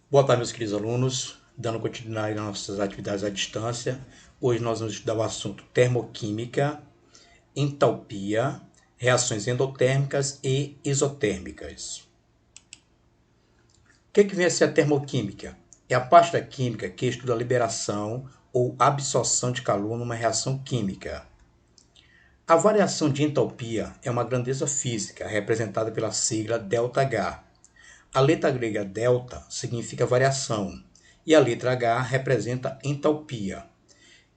Boa tarde, meus queridos alunos. Dando continuidade às nossas atividades à distância. Hoje nós vamos estudar o assunto termoquímica, entalpia, reações endotérmicas e exotérmicas. O que vem a ser a termoquímica? É a parte da química que estuda a liberação ou absorção de calor numa reação química. A variação de entalpia é uma grandeza física representada pela sigla ΔH. A letra grega delta significa variação e a letra H representa entalpia,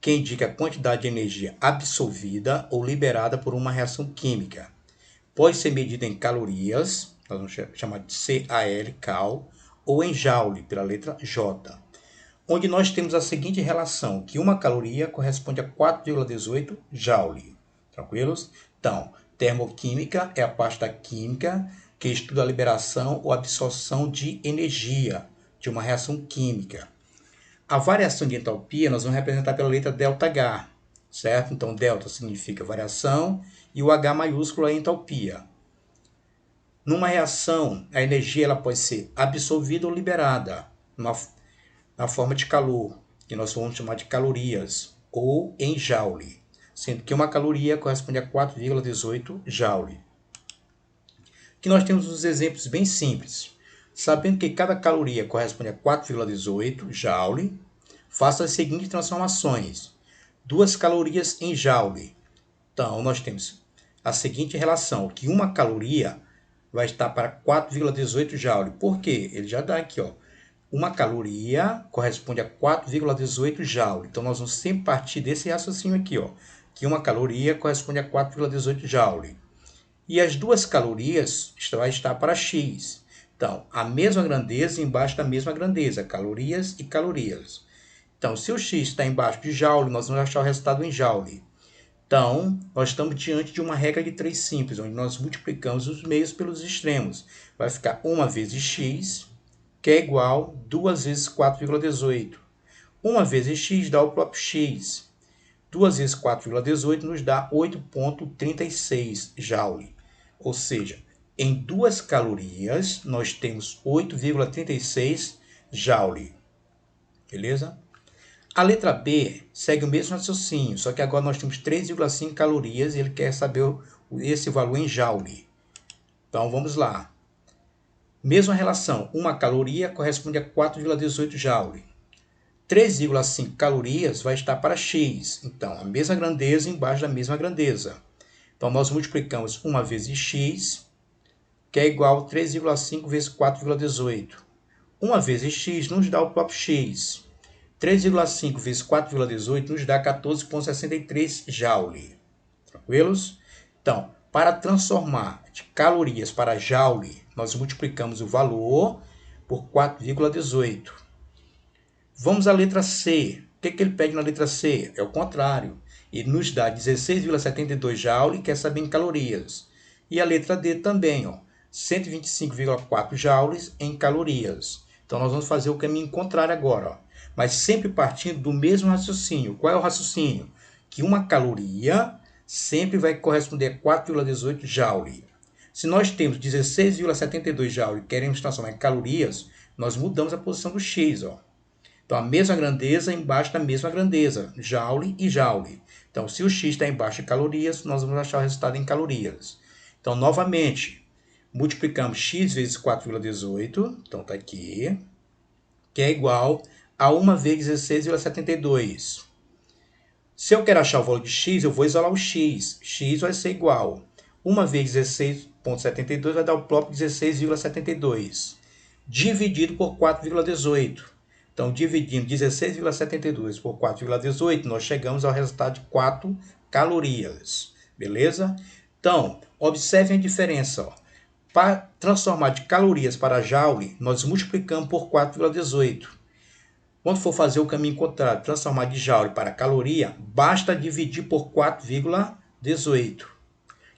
que indica a quantidade de energia absorvida ou liberada por uma reação química. Pode ser medida em calorias, nós vamos chamar de Cal, ou em joule, pela letra J, onde nós temos a seguinte relação, que uma caloria corresponde a 4,18 joule. Tranquilos? Então, termoquímica é a parte da química que estuda a liberação ou absorção de energia de uma reação química. A variação de entalpia nós vamos representar pela letra ΔH, certo? Então, delta significa variação e o H maiúsculo é entalpia. Numa reação, a energia ela pode ser absorvida ou liberada na forma de calor, que nós vamos chamar de calorias, ou em joule, sendo que uma caloria corresponde a 4,18 joule. Que nós temos uns exemplos bem simples. Sabendo que cada caloria corresponde a 4,18 joule, faça as seguintes transformações. 2 calorias em joule. Então, nós temos a seguinte relação, que uma caloria vai estar para 4,18 joule. Por quê? Ele já dá aqui, ó. Uma caloria corresponde a 4,18 joule. Então, nós vamos sempre partir desse raciocínio aqui, ó, que uma caloria corresponde a 4,18 joule. E as 2 calorias vai estar para X. Então, a mesma grandeza embaixo da mesma grandeza, calorias e calorias. Então, se o X está embaixo de joule, nós vamos achar o resultado em joule. Então, nós estamos diante de uma regra de 3 simples, onde nós multiplicamos os meios pelos extremos. Vai ficar 1 vezes X, que é igual a 2 vezes 4,18. 1 vezes X dá o próprio X. 2 vezes 4,18 nos dá 8,36 joule. Ou seja, em 2 calorias, nós temos 8,36 joule. Beleza? A letra B segue o mesmo raciocínio, só que agora nós temos 3,5 calorias e ele quer saber esse valor em joule. Então, vamos lá. Mesma relação, uma caloria corresponde a 4,18 joule. 3,5 calorias vai estar para X. Então, a mesma grandeza embaixo da mesma grandeza. Então, nós multiplicamos 1 vezes X, que é igual a 3,5 vezes 4,18. 1 vezes X nos dá o próprio X. 3,5 vezes 4,18 nos dá 14,63 joule. Tranquilos? Então, para transformar de calorias para joule, nós multiplicamos o valor por 4,18. Vamos à letra C. O que ele pede na letra C? É o contrário. Ele nos dá 16,72 joule e quer saber em calorias. E a letra D também, ó, 125,4 joules em calorias. Então, nós vamos fazer o caminho contrário agora, ó, mas sempre partindo do mesmo raciocínio. Qual é o raciocínio? Que uma caloria sempre vai corresponder a 4,18 joule. Se nós temos 16,72 joule e queremos transformar em calorias, nós mudamos a posição do X, ó. Então, a mesma grandeza embaixo da mesma grandeza, joule e joule. Então, se o X está embaixo de calorias, nós vamos achar o resultado em calorias. Então, novamente, multiplicamos X vezes 4,18, então está aqui, que é igual a 1 vezes 16,72. Se eu quero achar o valor de X, eu vou isolar o X. X vai ser igual. 1 vezes 16,72 vai dar o próprio 16,72. Dividido por 4,18. Então, dividindo 16,72 por 4,18, nós chegamos ao resultado de 4 calorias. Beleza? Então, observem a diferença. Ó. Para transformar de calorias para joule, nós multiplicamos por 4,18. Quando for fazer o caminho contrário, transformar de joule para caloria, basta dividir por 4,18,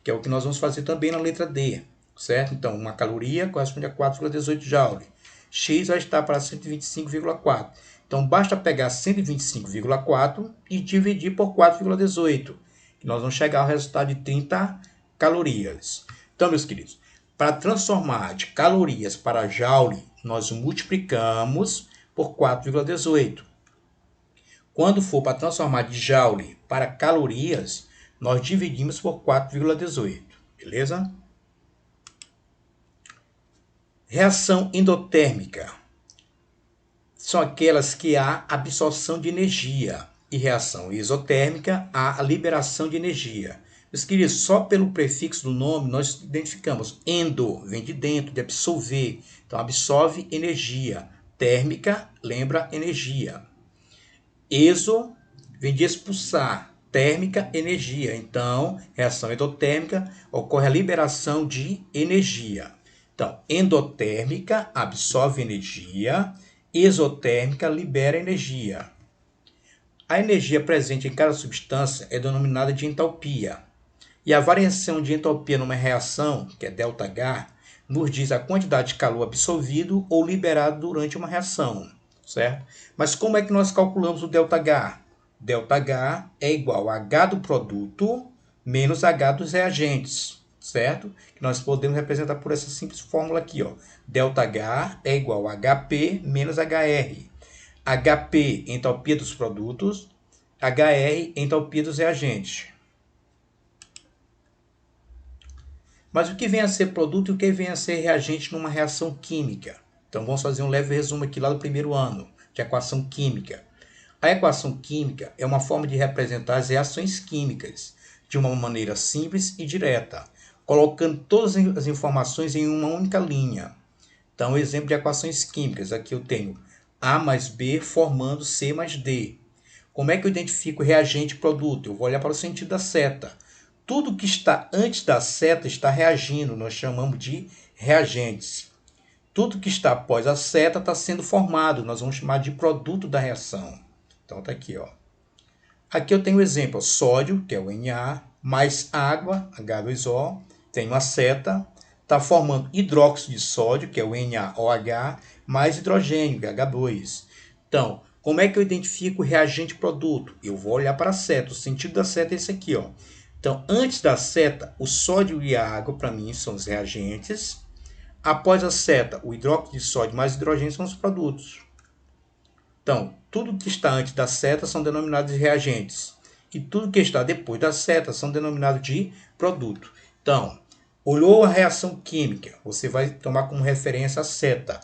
que é o que nós vamos fazer também na letra D. Certo? Então, uma caloria corresponde a 4,18 joule. X vai estar para 125,4. Então, basta pegar 125,4 e dividir por 4,18. E nós vamos chegar ao resultado de 30 calorias. Então, meus queridos, Para transformar de calorias para joule, nós multiplicamos por 4,18. Quando for para transformar de joule para calorias, nós dividimos por 4,18. Beleza? Reação endotérmica são aquelas que há absorção de energia. E reação exotérmica, há a liberação de energia. Meus queridos, só pelo prefixo do nome nós identificamos. Endo, vem de dentro, de absorver. Então, absorve energia. Térmica, lembra energia. Exo, vem de expulsar. Térmica, energia. Então, reação endotérmica, ocorre a liberação de energia. Então, endotérmica, absorve energia. Exotérmica, libera energia. A energia presente em cada substância é denominada de entalpia. E a variação de entalpia numa reação, que é ΔH, nos diz a quantidade de calor absorvido ou liberado durante uma reação, certo? Mas como é que nós calculamos o ΔH? ΔH é igual a H do produto menos H dos reagentes, certo? Que nós podemos representar por essa simples fórmula aqui, ó. ΔH é igual a HP menos HR. HP, entalpia dos produtos, HR, entalpia dos reagentes. Mas o que vem a ser produto e o que vem a ser reagente numa reação química? Então vamos fazer um leve resumo aqui lá do primeiro ano de equação química. A equação química é uma forma de representar as reações químicas de uma maneira simples e direta, colocando todas as informações em uma única linha. Então, exemplo de equações químicas, aqui eu tenho A mais B formando C mais D. Como é que eu identifico reagente e produto? Eu vou olhar para o sentido da seta. Tudo que está antes da seta está reagindo, nós chamamos de reagentes. Tudo que está após a seta está sendo formado, nós vamos chamar de produto da reação. Então está aqui, ó. Aqui eu tenho o exemplo, sódio, que é o Na, mais água, H2O, tenho a seta, está formando hidróxido de sódio, que é o NaOH, mais hidrogênio, que é H2. Então, como é que eu identifico o reagente produto? Eu vou olhar para a seta, o sentido da seta é esse aqui, ó. Então, antes da seta, o sódio e a água, para mim, são os reagentes. Após a seta, o hidróxido de sódio mais hidrogênio são os produtos. Então, tudo que está antes da seta são denominados de reagentes. E tudo que está depois da seta são denominados de produto. Então, olhou a reação química, você vai tomar como referência a seta.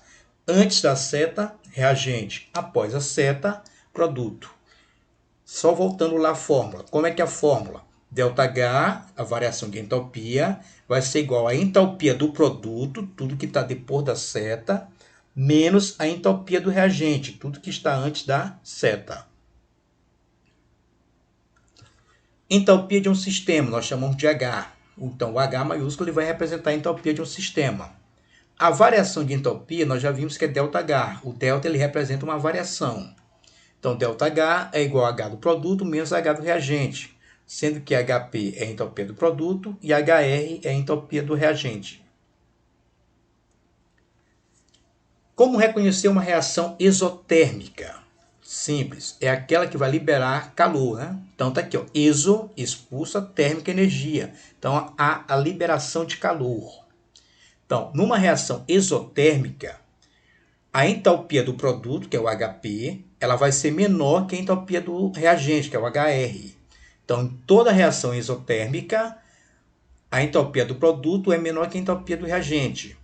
Antes da seta, reagente. Após a seta, produto. Só voltando lá a fórmula. Como é que é a fórmula? ΔH, a variação de entalpia, vai ser igual à entalpia do produto, tudo que está depois da seta, menos a entalpia do reagente, tudo que está antes da seta. Entalpia de um sistema, nós chamamos de H. Então, o H maiúsculo ele vai representar a entalpia de um sistema. A variação de entalpia, nós já vimos que é ΔH. O delta ele representa uma variação. Então, ΔH é igual a H do produto menos H do reagente, sendo que HP é a entalpia do produto e HR é a entalpia do reagente. Como reconhecer uma reação exotérmica? Simples, é aquela que vai liberar calor, né? Então tá aqui, ó, exo, expulsa, térmica, energia. Então há a liberação de calor. Então, numa reação exotérmica, a entalpia do produto, que é o HP, ela vai ser menor que a entalpia do reagente, que é o HR. Então, em toda reação exotérmica, a entalpia do produto é menor que a entalpia do reagente.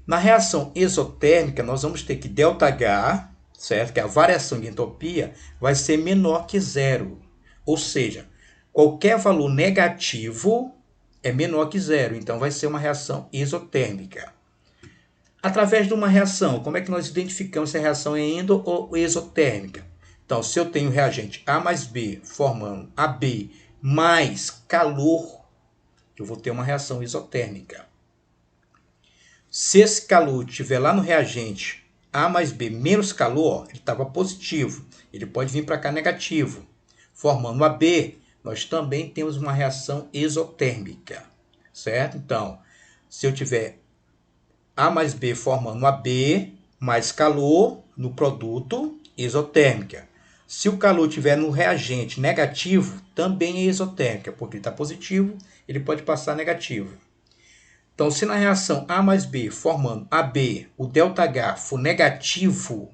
Na reação exotérmica, nós vamos ter que ΔH, certo? Que é a variação de entropia, vai ser menor que zero. Ou seja, qualquer valor negativo é menor que zero. Então, vai ser uma reação exotérmica. Através de uma reação, como é que nós identificamos se a reação é endo ou exotérmica? Então, se eu tenho reagente A mais B formando AB mais calor, eu vou ter uma reação exotérmica. Se esse calor estiver lá no reagente A mais B menos calor, ele estava positivo. Ele pode vir para cá negativo. Formando AB, nós também temos uma reação exotérmica. Certo? Então, se eu tiver A mais B formando AB mais calor no produto, exotérmica. Se o calor estiver no reagente negativo, também é exotérmica, porque ele está positivo, ele pode passar negativo. Então, se na reação A mais B formando AB, o ΔH for negativo,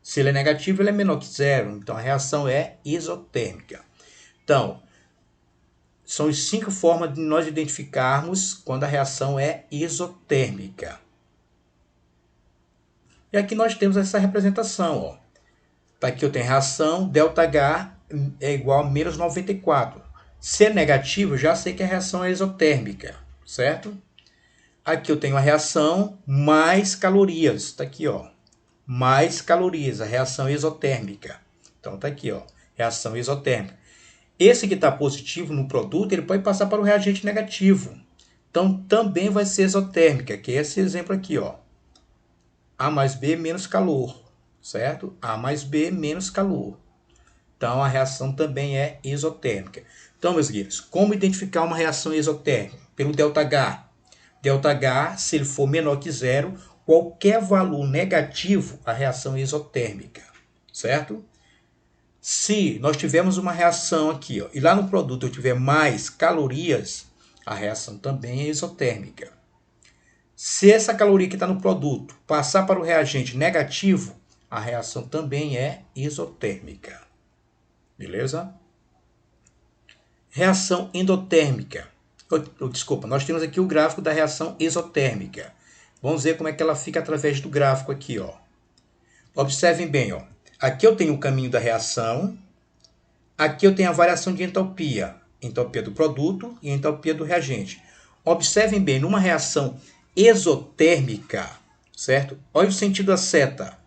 se ele é negativo, ele é menor que zero. Então, a reação é isotérmica. Então, são as 5 formas de nós identificarmos quando a reação é isotérmica. E aqui nós temos essa representação. Ó. Tá aqui eu tenho a reação, ΔH é igual a menos 94. Se é negativo, eu já sei que a reação é isotérmica, certo? Aqui eu tenho a reação mais calorias. Está aqui, ó. Mais calorias, a reação isotérmica. Então tá aqui, ó. Reação isotérmica. Esse que está positivo no produto, ele pode passar para o reagente negativo. Então também vai ser isotérmica, que é esse exemplo aqui, ó. A mais B menos calor, certo? A mais B menos calor. Então a reação também é isotérmica. Então, meus queridos, como identificar uma reação isotérmica? Pelo ΔH. ΔH, se ele for menor que zero, qualquer valor negativo, a reação é isotérmica, certo? Se nós tivermos uma reação aqui, ó, e lá no produto eu tiver mais calorias, a reação também é isotérmica. Se essa caloria que está no produto passar para o reagente negativo, a reação também é isotérmica. Beleza? Reação endotérmica. Desculpa, nós temos aqui o gráfico da reação isotérmica. Vamos ver como é que ela fica através do gráfico aqui, ó. Observem bem, ó. Aqui eu tenho o caminho da reação. Aqui eu tenho a variação de entalpia. Entalpia do produto e entalpia do reagente. Observem bem, numa reação exotérmica, certo? Olha o sentido da seta.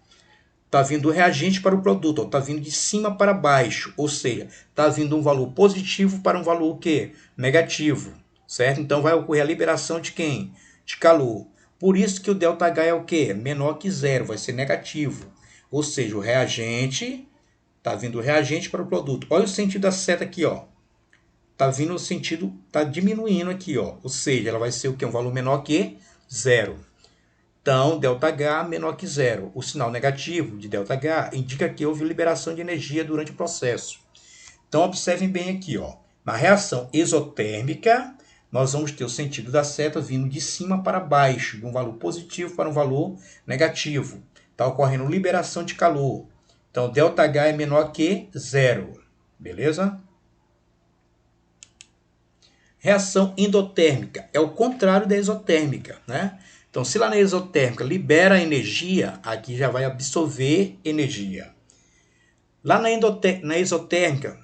Está vindo do reagente para o produto, está vindo de cima para baixo, ou seja, está vindo um valor positivo para um valor o quê? Negativo, certo? Então vai ocorrer a liberação de quem? De calor. Por isso que o ΔH é o quê? Menor que zero, vai ser negativo. Ou seja, o reagente, está vindo do reagente para o produto. Olha o sentido da seta aqui, ó. Está vindo o sentido, está diminuindo aqui, ó. Ou seja, ela vai ser o quê? Um valor menor que zero. Então, ΔH menor que zero. O sinal negativo de ΔH indica que houve liberação de energia durante o processo. Então, observem bem aqui, ó. Na reação exotérmica, nós vamos ter o sentido da seta vindo de cima para baixo, de um valor positivo para um valor negativo. Está ocorrendo liberação de calor. Então, ΔH é menor que zero. Beleza? Reação endotérmica é o contrário da exotérmica, né? Então, se lá na exotérmica libera energia, aqui já vai absorver energia. Lá na exotérmica,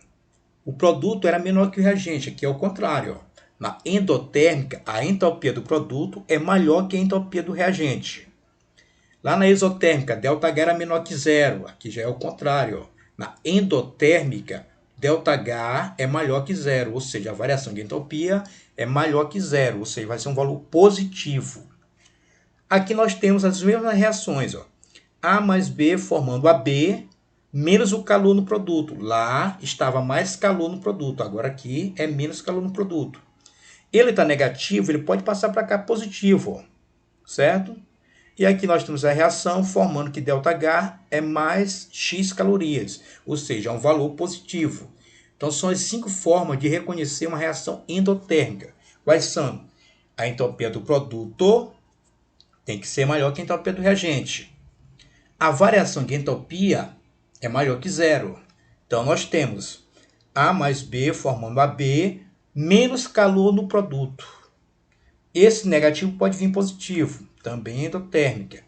o produto era menor que o reagente, aqui é o contrário. Ó. Na endotérmica, a entalpia do produto é maior que a entalpia do reagente. Lá na exotérmica, ΔH era menor que zero, aqui já é o contrário. Ó. Na endotérmica, ΔH é maior que zero, ou seja, a variação de entalpia é maior que zero, ou seja, vai ser um valor positivo. Aqui nós temos as mesmas reações. Ó. A mais B formando AB, menos o calor no produto. Lá estava mais calor no produto, agora aqui é menos calor no produto. Ele está negativo, ele pode passar para cá positivo, ó. Certo? E aqui nós temos a reação formando que ΔH é mais X calorias, ou seja, é um valor positivo. Então são as 5 formas de reconhecer uma reação endotérmica. Quais são? A entalpia do produto tem que ser maior que a entalpia do reagente. A variação de entalpia é maior que zero. Então nós temos A mais B formando AB menos calor no produto. Esse negativo pode vir positivo, também endotérmica.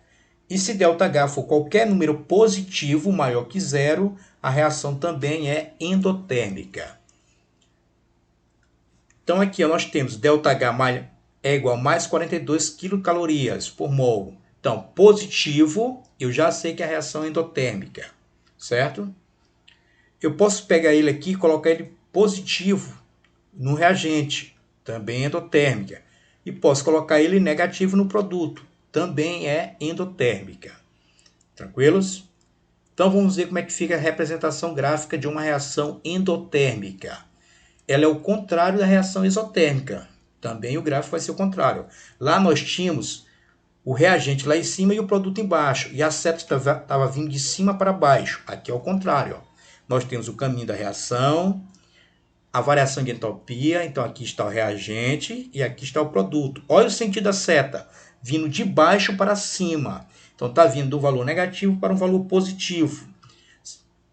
E se ΔH for qualquer número positivo maior que zero, a reação também é endotérmica. Então aqui ó, nós temos ΔH é igual a mais 42 quilocalorias por mol. Então, positivo, eu já sei que a reação é endotérmica, certo? Eu posso pegar ele aqui e colocar ele positivo no reagente, também endotérmica. E posso colocar ele negativo no produto, também é endotérmica. Tranquilos? Então vamos ver como é que fica a representação gráfica de uma reação endotérmica. Ela é o contrário da reação exotérmica. Também o gráfico vai ser o contrário. Lá nós tínhamos o reagente lá em cima e o produto embaixo. E a seta estava vindo de cima para baixo. Aqui é o contrário. Ó. Nós temos o caminho da reação, a variação de entropia. Então aqui está o reagente e aqui está o produto. Olha o sentido da seta, vindo de baixo para cima. Então está vindo do valor negativo para um valor positivo.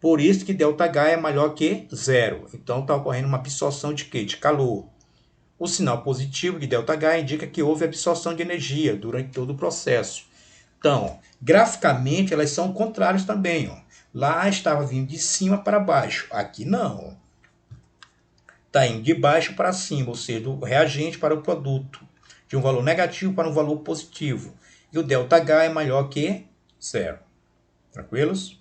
Por isso que ΔH é maior que zero. Então está ocorrendo uma absorção de quê? De calor. O sinal positivo de ΔH indica que houve absorção de energia durante todo o processo. Então, graficamente, elas são contrárias também. Ó. Lá estava vindo de cima para baixo. Aqui não. Está indo de baixo para cima, ou seja, do reagente para o produto. De um valor negativo para um valor positivo. E o ΔH é maior que zero. Tranquilos?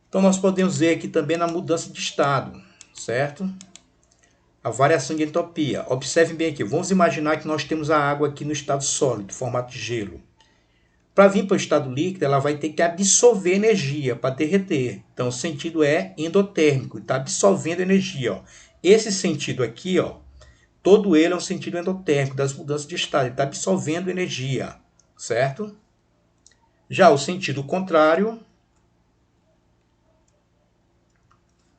Então, nós podemos ver aqui também na mudança de estado, certo? A variação de entropia. Observem bem aqui. Vamos imaginar que nós temos a água aqui no estado sólido, formato de gelo. Para vir para o estado líquido, ela vai ter que absorver energia para derreter. Então, o sentido é endotérmico. Está absorvendo energia. Ó. Esse sentido aqui, ó, todo ele é um sentido endotérmico das mudanças de estado. Ele está absorvendo energia, certo? Já o sentido contrário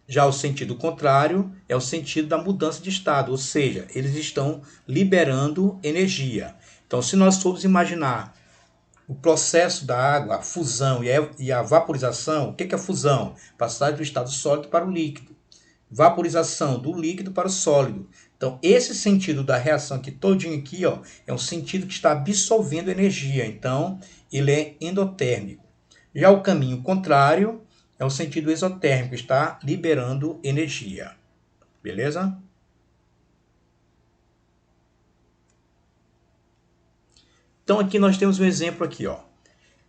é o sentido da mudança de estado, ou seja, eles estão liberando energia. Então, se nós formos imaginar o processo da água, a fusão e a vaporização, o que é a fusão? Passagem do estado sólido para o líquido. Vaporização do líquido para o sólido. Então, esse sentido da reação aqui, todinho aqui, ó, é um sentido que está absorvendo energia. Então, ele é endotérmico. Já o caminho contrário é o sentido exotérmico, está liberando energia. Beleza? Então aqui nós temos um exemplo aqui, ó.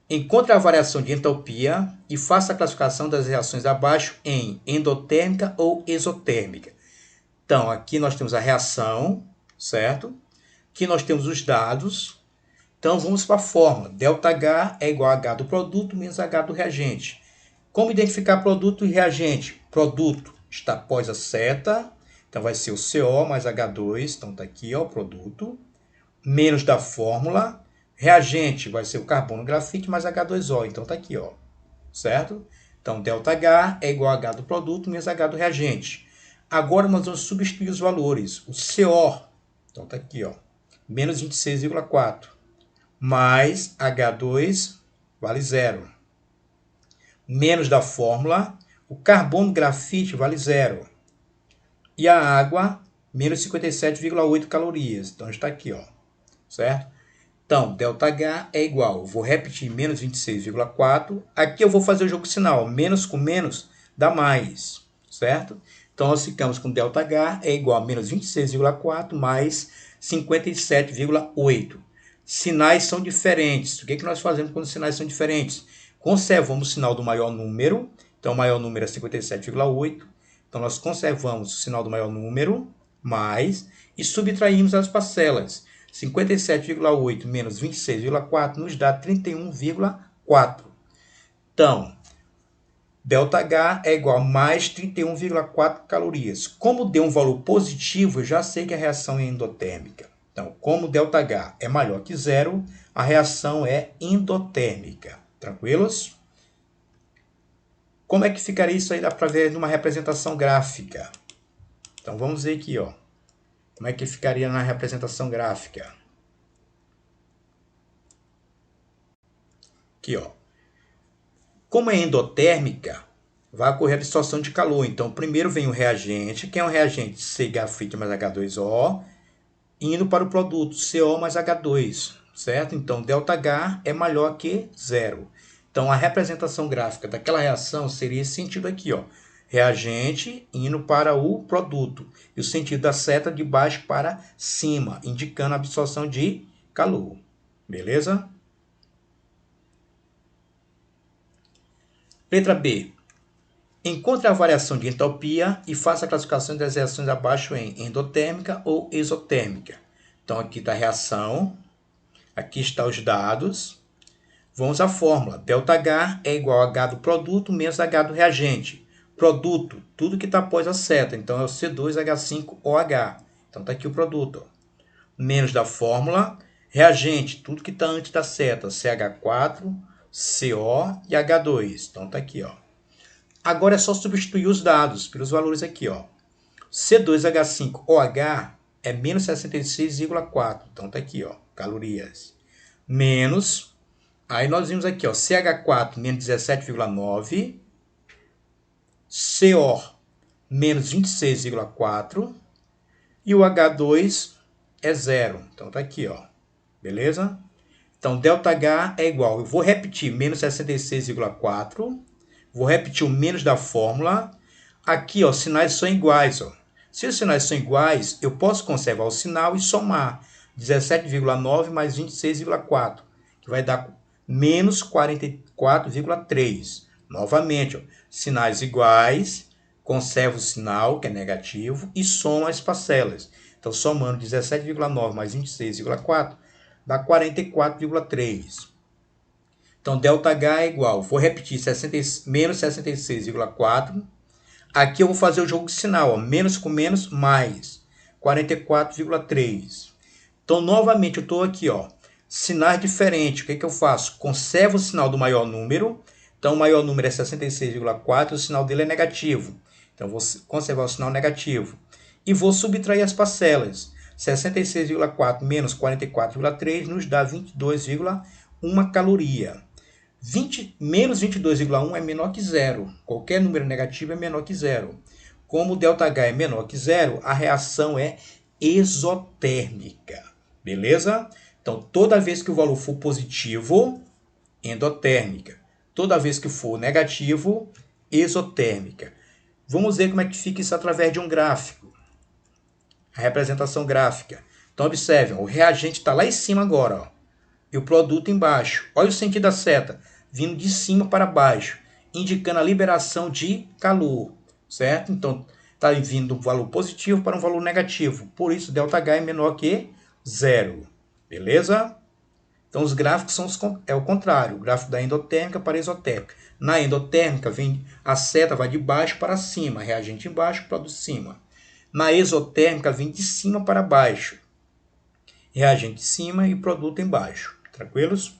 Encontre a variação de entropia e faça a classificação das reações abaixo em endotérmica ou exotérmica. Então aqui nós temos a reação, certo? Aqui nós temos os dados. Então vamos para a fórmula. ΔH é igual a H do produto menos H do reagente. Como identificar produto e reagente? Produto está após a seta, então vai ser o CO mais H2, então está aqui, ó, o produto, menos da fórmula. Reagente vai ser o carbono grafite mais H2O, então está aqui, ó, certo? Então, ΔH é igual a H do produto menos H do reagente. Agora nós vamos substituir os valores. O CO, então está aqui, ó, menos 26,4, mais H2 vale zero. Menos da fórmula, o carbono grafite vale zero. E a água, menos 57,8 calorias. Então, está aqui, ó, certo? Então, ΔH é igual, vou repetir, menos 26,4. Aqui eu vou fazer o jogo sinal, menos com menos dá mais, certo? Então, nós ficamos com ΔH é igual a menos 26,4 mais 57,8. Sinais são diferentes. O que nós fazemos quando os sinais são diferentes? Conservamos o sinal do maior número. Então, o maior número é 57,8. Então, nós conservamos o sinal do maior número, mais, e subtraímos as parcelas. 57,8 menos 26,4 nos dá 31,4. Então, ΔH é igual a mais 31,4 calorias. Como deu um valor positivo, eu já sei que a reação é endotérmica. Então, como ΔH é maior que zero, a reação é endotérmica. Tranquilos? Como é que ficaria isso aí? Dá para ver numa representação gráfica. Então, vamos ver aqui, ó. Como é que ficaria na representação gráfica? Aqui, ó. Como é endotérmica, vai ocorrer a absorção de calor. Então, primeiro vem o reagente, que é um reagente C grafite mais H2O, indo para o produto CO mais H2, certo? Então, ΔH é maior que zero. Então, a representação gráfica daquela reação seria esse sentido aqui, ó. Reagente indo para o produto. E o sentido da seta de baixo para cima, indicando a absorção de calor. Beleza? Letra B. Encontre a variação de entropia e faça a classificação das reações abaixo em endotérmica ou exotérmica. Então, aqui está a reação. Aqui estão os dados. Vamos à fórmula. ΔH é igual a H do produto menos H do reagente. Produto, tudo que está após a seta. Então, é o C2H5OH. Então, está aqui o produto. Ó. Menos da fórmula. Reagente, tudo que está antes da seta. CH4, CO e H2. Então, está aqui. Ó. Agora é só substituir os dados pelos valores aqui, ó. C2H5OH é menos 66,4. Então tá aqui, ó, calorias. Menos, aí nós vimos aqui, ó, CH4 menos 17,9. CO menos 26,4. E o H2 é 0. Então tá aqui, ó. Beleza? Então, ΔH é igual. Eu vou repetir menos 66,4. Vou repetir o menos da fórmula. Aqui, ó, sinais são iguais, ó. Se os sinais são iguais, eu posso conservar o sinal e somar 17,9 mais 26,4, que vai dar menos 44,3. Novamente, ó, sinais iguais, conserva o sinal, que é negativo, e soma as parcelas. Então, somando 17,9 mais 26,4, dá 44,3. Então, ΔH é igual, vou repetir, menos 66,4. Aqui eu vou fazer o jogo de sinal, ó, menos com menos, mais 44,3. Então, novamente, eu estou aqui, ó, sinais diferentes. O que eu faço? Conservo o sinal do maior número. Então, o maior número é 66,4, o sinal dele é negativo. Então, vou conservar o sinal negativo. E vou subtrair as parcelas. 66,4 menos 44,3 nos dá 22,1 caloria. Menos 22,1 é menor que zero. Qualquer número negativo é menor que zero. Como o ΔH é menor que zero, a reação é exotérmica. Beleza? Então, toda vez que o valor for positivo, endotérmica. Toda vez que for negativo, exotérmica. Vamos ver como é que fica isso através de um gráfico. A representação gráfica. Então, observem, o reagente está lá em cima agora, ó, e o produto embaixo. Olha o sentido da seta, vindo de cima para baixo, indicando a liberação de calor, certo? Então, está vindo um valor positivo para um valor negativo. Por isso, ΔH é menor que zero. Beleza? Então, os gráficos é o contrário. O gráfico da endotérmica para a exotérmica. Na endotérmica, a seta vai de baixo para cima. Reagente embaixo, produto de cima. Na exotérmica, vem de cima para baixo. Reagente de cima e produto embaixo. Tranquilos?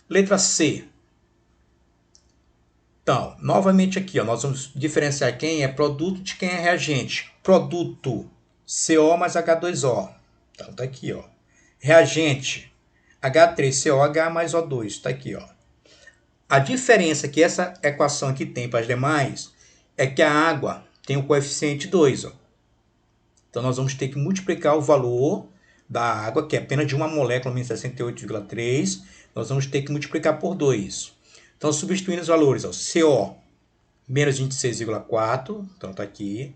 Letra C. Então, novamente aqui, ó, nós vamos diferenciar quem é produto de quem é reagente. Produto, CO mais H2O. Então, tá aqui, ó. Reagente, H3COH mais O2. Tá aqui, ó. A diferença que essa equação aqui tem para as demais é que a água tem o coeficiente 2, ó. Então, nós vamos ter que multiplicar o valor da água, que é apenas de uma molécula, menos 68,3, nós vamos ter que multiplicar por 2. Então, substituindo os valores, ó, CO, menos 26,4, então está aqui.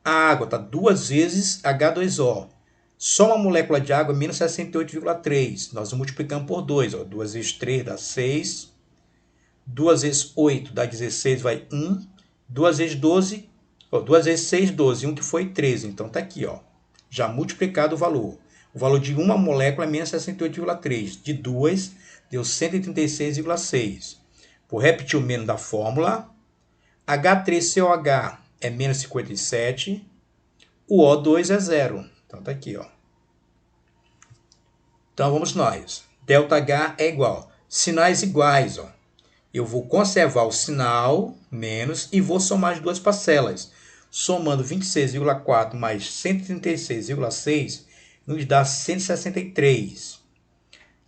A água está 2 vezes H2O. Só uma molécula de água, menos 68,3. Nós vamos multiplicando por 2. Ó, 2 vezes 3 dá 6. 2 vezes 8 dá 16, vai 1. 2 vezes 12, 2 vezes 6, 12. 1 que foi 13. Então, está aqui, ó, já multiplicado o valor. O valor de uma molécula é menos 68,3. De 2, deu 136,6. Por repetir o menos da fórmula, H3COH é menos 57. O O2 é 0. Então, está aqui, ó. Então, vamos nós. ΔH é igual. Sinais iguais, ó. Eu vou conservar o sinal, menos, e vou somar as duas parcelas. Somando 26,4 mais 136,6, nos dá 163.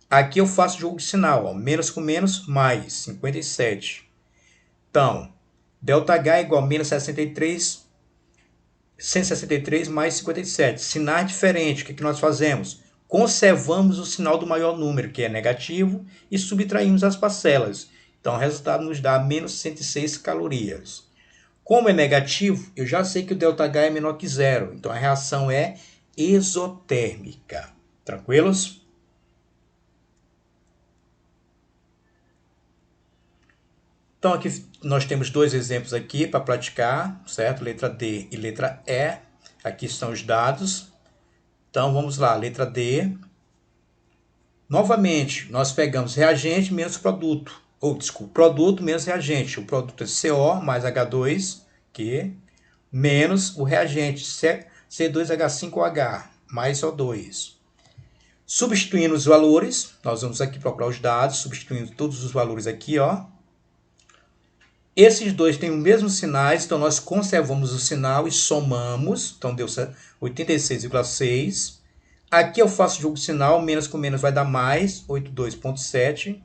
Aqui eu faço jogo de sinal, ó, menos com menos, mais 57. Então, ΔH é igual a menos 163 mais 57. Sinais diferentes, o que nós fazemos? Conservamos o sinal do maior número, que é negativo, e subtraímos as parcelas. Então, o resultado nos dá menos 106 calorias. Como é negativo, eu já sei que o ΔH é menor que zero. Então, a reação é exotérmica. Tranquilos? Então, aqui nós temos dois exemplos aqui para praticar, certo? Letra D e letra E. Aqui estão os dados. Então, vamos lá. Letra D. Novamente, nós pegamos reagente menos produto. Desculpa, produto menos reagente. O produto é CO mais H2, que menos o reagente C2H5OH mais O2. Substituindo os valores, nós vamos aqui procurar os dados, substituindo todos os valores aqui, ó. Esses dois têm os mesmos sinais, então nós conservamos o sinal e somamos. Então deu 86,6. Aqui eu faço jogo de sinal, menos com menos vai dar mais, 82,7.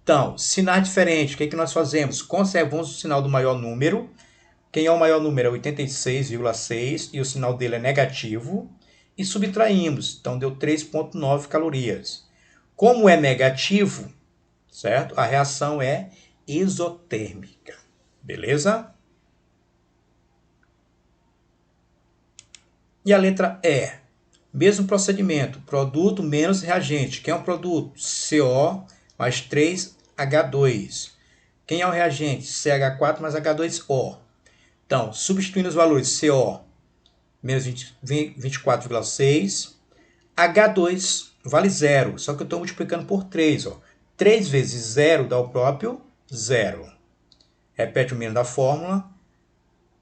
Então, sinais diferentes, o que nós fazemos? Conservamos o sinal do maior número. Quem é o maior número é 86,6 e o sinal dele é negativo. E subtraímos, então deu 3,9 calorias. Como é negativo, certo? A reação é isotérmica. Beleza? E a letra E. Mesmo procedimento. Produto menos reagente. Quem é o produto? CO mais 3H2. Quem é o reagente? CH4 mais H2O. Então, substituindo os valores CO menos 24,6. H2 vale 0. Só que eu estou multiplicando por 3. 3 vezes 0 dá o próprio 0. Repete o menos da fórmula.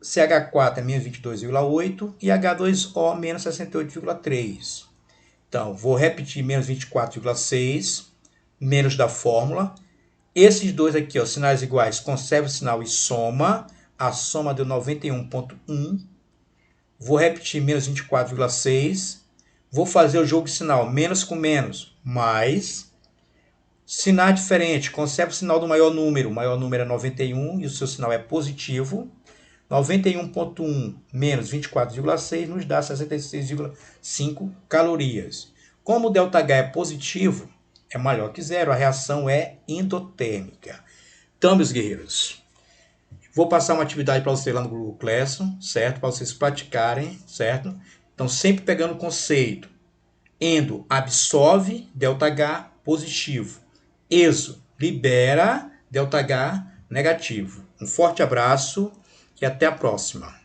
CH4 é menos 22,8 e H2O menos 68,3. Então, vou repetir menos 24,6, menos da fórmula. Esses dois aqui, ó, sinais iguais, conserva o sinal e soma. A soma deu 91,1. Vou repetir menos 24,6. Vou fazer o jogo de sinal menos com menos, mais. Sinal diferente, conserva o sinal do maior número. O maior número é 91 e o seu sinal é positivo. 91,1 menos 24,6 nos dá 66,5 calorias. Como o ΔH é positivo, é maior que zero, a reação é endotérmica. Então, meus guerreiros, vou passar uma atividade para vocês lá no Google Classroom, certo? Para vocês praticarem, certo? Então, sempre pegando o conceito. Endo absorve, ΔH positivo. Exo libera, ΔH negativo. Um forte abraço e até a próxima.